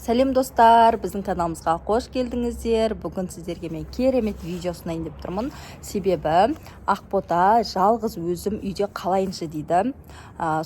Сәлем достар, біздің каналымызға қош келдіңіздер. Бүгін сіздерге мен керемет видео ұсынайын деп тұрмын. Себебі Ақбота жалғыз өзім үйде қалайыншы дейді.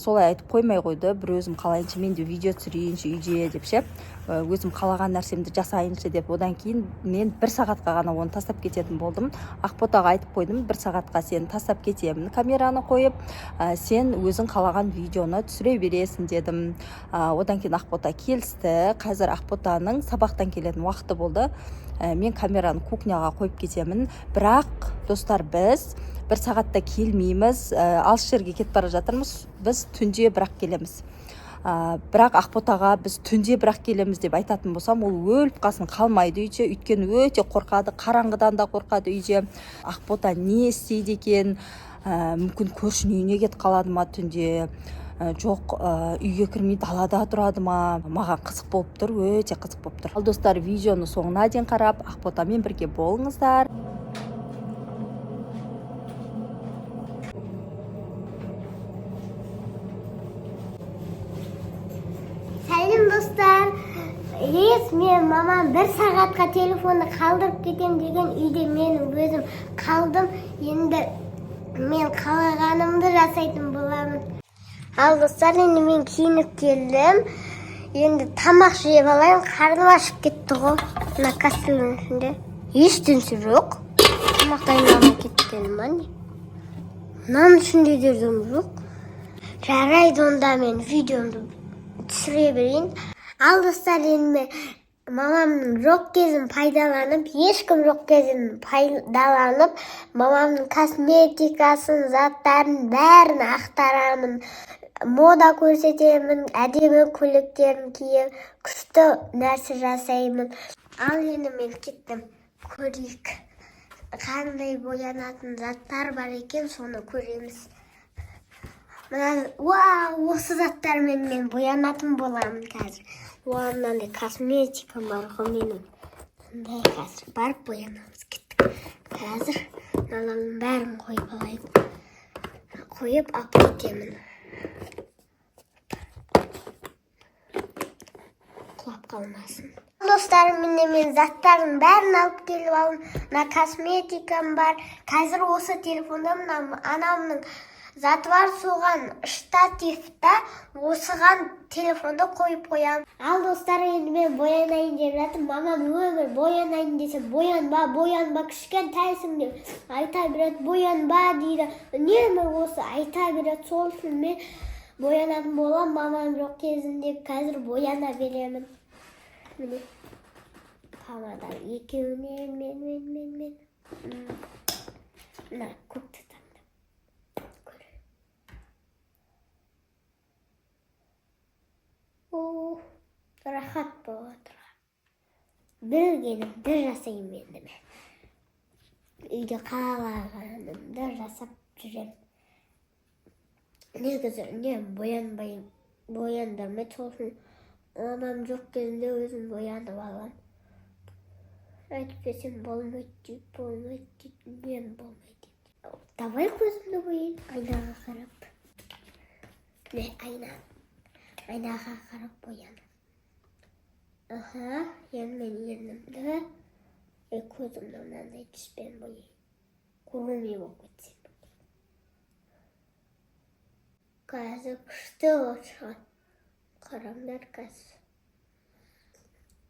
Солай айтып қоймай қойды. Бір өзім қалайыншы, мен де видео түсірейінші үйде деп ше. Өзім қалаған нәрсемді жасайыншы деп. Одан кейін мен 1 сағатқа ғана оны тастап кететін болдым. Ақботаға айтып қойдым, 1 сағатқа сен тастап кетемін камераны қойып, сен өзің қалаған видеоны түсіре бересің дедім. Одан кейін Ақбота келісті. Қазір Ақботаның сабақтан келетін уақыты болды. Мен камераны кухняға қойып кетемін. Бірақ достар, біз 1 сағатта келмейміз. Алыс жерге кетіп бара жатырмыз. Біз түнде бірақ келеміз. Бірақ Ақботаға біз түнде бірақ келеміз деп айтатын болсам, ол өліп қалсын қалмайды үйде. Өйткені өте қорқады, қараңғыдан да қорқады үйде. Ақбота не істейді екен? Мүмкін көршінің үйіне кетіп қалады ма түнде? Жоқ, үйге кірмей далада тұрады ма? Маған қызық болып тұр, өте қызық болып тұр. Ал достар, видеоны соңына дейін қарап, Ақботамен бірге болыңыздар. Сәлем достар. Мен мамам 1 сағатқа телефонды қалдырып кетем деген үйде мен өзім қалдым. Енді мен қалағанымды жасайтын боламын. Ал достар, енді мен киініп келдім. Енді тамақ жеп алайын. Қарным ашып кетті ғой. Мына кастрюльдің ішінде еш нәрсе жоқ. Тамақ дайындалмай кеткен ма не? Мынаның ішінде де жоқ. Жарайды, онда мен видеомды түсіре берейін. Ал достар, енді мамамның жоқ кезін пайдаланып, ешкім жоқ кезін пайдаланып, мамамның косметикасын, заттарын бәрін ақтарамын. Мода көрсетемін, әдемі көйлектерін киіп, күшті нәрсе жасаймын. Ал енді мен кеттім. Көрейік, қандай боянатын заттар бар екен, соны көреміз. Осы заттармен мен боянатын боламын қазір. Мынандай косметика бар ғой менің. Қазір барып боянамыз, кеттік. Қазір мыналардың бәрін қойып алайын. Қойып алып кетемін. Құлап қалмасын. Достарым, мен заттардың бәрін алып келіп алдым. Мына косметикам бар. Қазір осы телефонда анамның заты бар, соған штативта осыған телефонды қойып қоямын. Ал достар, енді мен боянайын деп жатырмын. Мамам өмір боянайын десе, боянба, кішкентайсың деп айта береді, боянба дейді. Үнемі осы айта береді. Сол үшін мен боянатын болам. Мамам жоқ кезінде қазір бояна беремін. Міне, камадан екеуінен мен. Мына көкті рахат болып отырған. Білгенімді жасаймын енді мен. Үйде қалағанымды жасап жүрем. Негізі үнемі бояндырмай, сол үшін мамам жоқ кезінде өзім боянып алам. Айтып берсем болмайды дейді, үнемі болмайды. Давай көзімді бояйын, айнаға қарап. Айнаға қарап боянып. Енді мен ернімді, көзімді мынандай түспен бояйын. Көрмей болып кетсем. Қазір күшті отырған. Қараңдар қазір.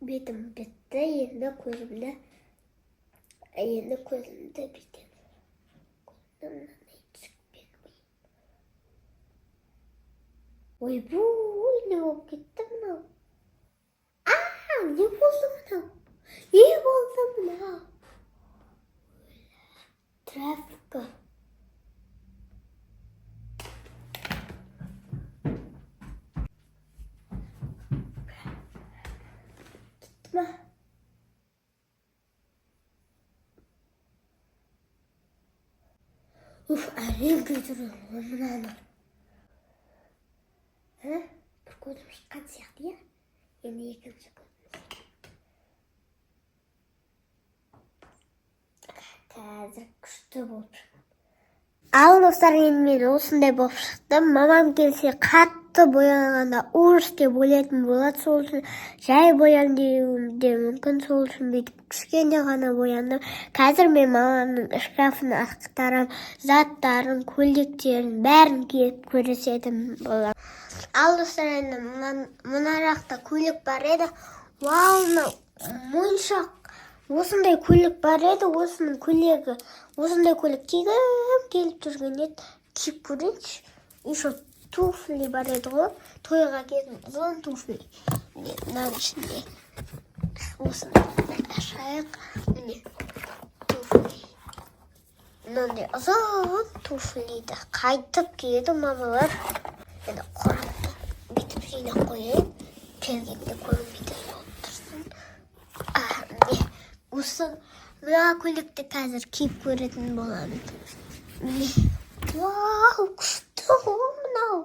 Бетім бітті, енді көзімді бүйтем. Көзімді мынандай түспен бояйын. Не болып кетті мынау? Не болды мынау? Трафика. Кетті ма? Әлем көтірі мынаны. Бір көзім шыққан сияқты, я? Енді екінші көзім. Қазір күшті болып шықтым. Ал достар, енді мен осындай болып шықтым. Мамам келсе қатты қатты боянғанда ұрыс деп ойлайтын болады, сол үшін жай боян деуім де мүмкін, сол үшін бүйтіп кішкене ғана бояндым. Қазір мен мамамның шкафын ақтарам, заттарын, көйлектерін бәрін киіп көрсететін боламын. Ал достар, енді мына жақта көйлек бар еді. Вау, мынау моншақ. Осындай көйлек бар еді, осындай көйлек кигім келіп жүрген еді. Киіп көрейінші. Еще туфли бар еді ғой, тойға киетін ұзын туфли. Мынаның ішінде осындай ашайық. Міне туфли. Мынандай ұзын туфлиді қайтып киеді мамалар. Енді қорапты бүйтіп жинап қояйын. Келгенде көрінбейтін болып тұрсын. Міне осы мына көйлекті қазір киіп көретін боламын. Міне. Вау, күшті ғой мынау.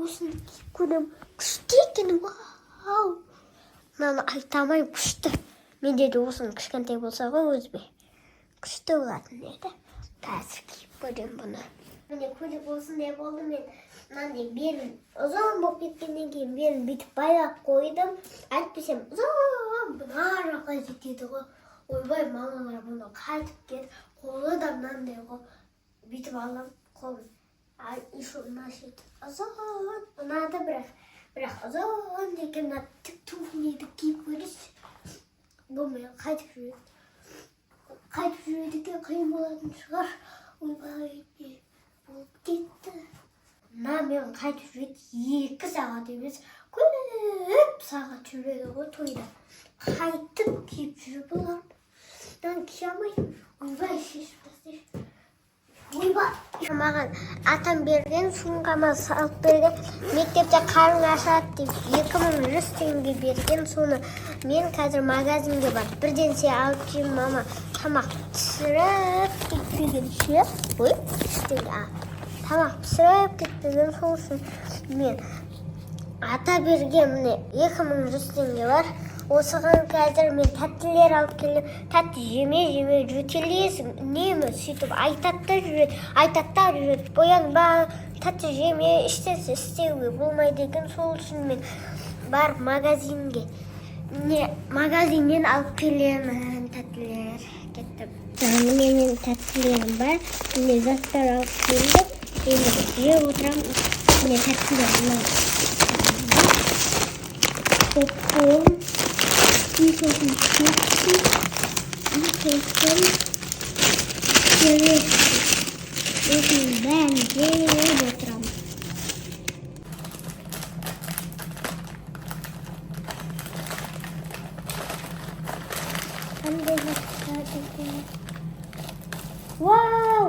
Осыны киіп көрем. Күшті екен, вау. Мынаны айтамай күшті. Менде де осыны кішкентай болса ғой өзіме. Күшті болатын еді. Қазір киіп көрем бұны. Міне көйлек осындай болды, мен мынандай белім ұзын болып кеткеннен кейін белім бүйтіп байлап қойдым. Әйтпесем ұзын мына жаққа жетеді ғой. Ойбай, мамалар бұны қайтып кетіп, қолы да мынандай ғой. Бүйтіп алам қолын. Еще мына шеті ұзын, ұнады бірақ ұзын деген мына тік туфлиді киіп көрейінші. Бұл мен қайтып жүреді екен, қиын болатын шығар. Ойбай, болып кетті. Мына мен қайтып жүреді 2 сағат емес, көп сағат жүреді ғой тойда. Қайтып киіп жүріп болам. Мен кие алмаймын. Ойбай, шешіп тастайын. Ойбай. Маған атам берген, сумкама салып берген, мектепте қарың ашады деп 2100 теңге берген. Соны мен қазір магазинге барып бірден алып жүрмін. Мама тамақ пісіріп кетпегенше, тамақ пісіріп кетпеген, сол үшін мен ата берген міне 2100 теңге бар. Осыған қазір мен тәттілер алып келем. Тәтті жеме жөтелесің, үнемі сөйтіп айтатта жүреді. Боянба, тәтті жеме, іштесі істеуге болмайды екен. Сол үшін мен барып магазинге. Магазиннен алып келемін тәттілер. Кеттім. Менің тәттілерім бар. Міне заттар алып келдім. Енді жеп отырам. Міне тәттілерім бар. Попкорн. Сосын кепси, сосын керек. Осының бәрін жеп отырам. Қандай заттар екен? Вау!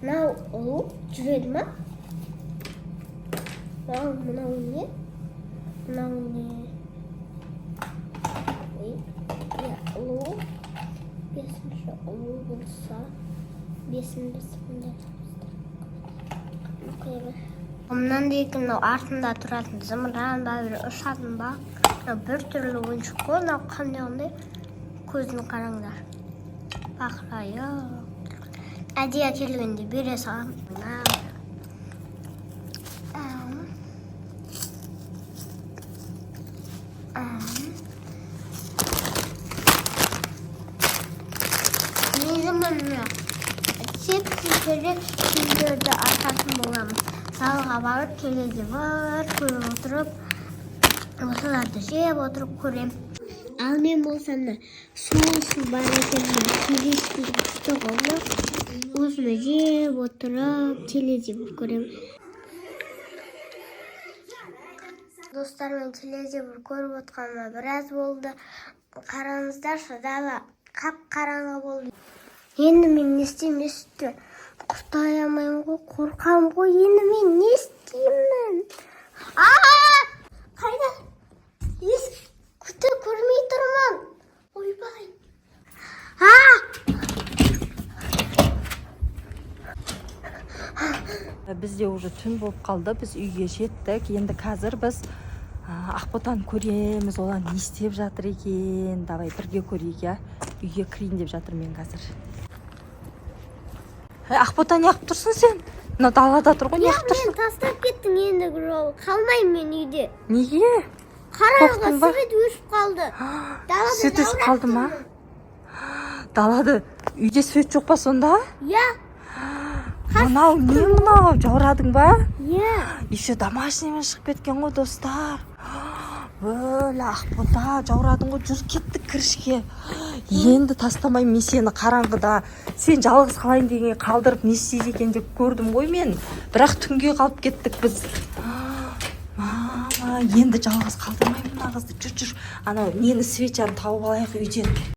Мынау ұлу жүреді ма? Мынау не? Ұлу. 5-ші ұлу болса. 5-ші сында. Мынандай екен, артында тұратын зымыран ба, ұшатын ба. Бір түрлі ойыншық қой, қандай көзін қараңдар. Бақырайық. Әдейі келгенде бере салам. Негізі керек күндерді артатын боламын. Залға барып, теледивар көріп отырып, осыларды жеп отырып көрем. Ал мен болсам да соусы бар екен, кездесіп күшті ғой. Осыны жеп отырып, теледивар көрем. Достармен теледивар көріп отқаныма біраз болды. Қараңыздаршы, дала қап-қараңғы болды. Енді мен не істеймін? Құтай алмаймын ғой, қорқам ғой. Енді мен не істеймін? Қайда? Күті көрмей тұрмын. Ойбай. Бізде уже түн болып қалды, біз үйге жеттік. Енді қазір біз Ақботаны көреміз, олар не істеп жатыр екен. Давай бірге көрейік, үйге кірейін деп жатыр мен қазір. Ақбота не қылып тұрсың сен? Мына далада тұр ғой, не қылып тұрсың? Мен тастап кеттің ендігі жолы. Қалмаймын мен үйде. Неге? Қараңғы, Қорықтың ба? свет өшіп қалды. Свет өшіп қалды ма? Далада үйде свет жоқ па сонда? Иә, Мынау не мынау? Жаурадың ба? иә. Еще домашниймен шығып кеткен ғой, достар. Өлі Ақбота, жаурадың ғой, жүр кеттік кірішке. Енді тастамайым мен сені қараңғыда. Сен жалғыз қалайын деген қалдырып не істейді екен деп көрдім ғой мен. Бірақ түнге қалып кеттік біз. Мама, енді жалғыз қалдырмаймын мына қызды. Жүр. Анау нені свечаны тауып алайық үйден.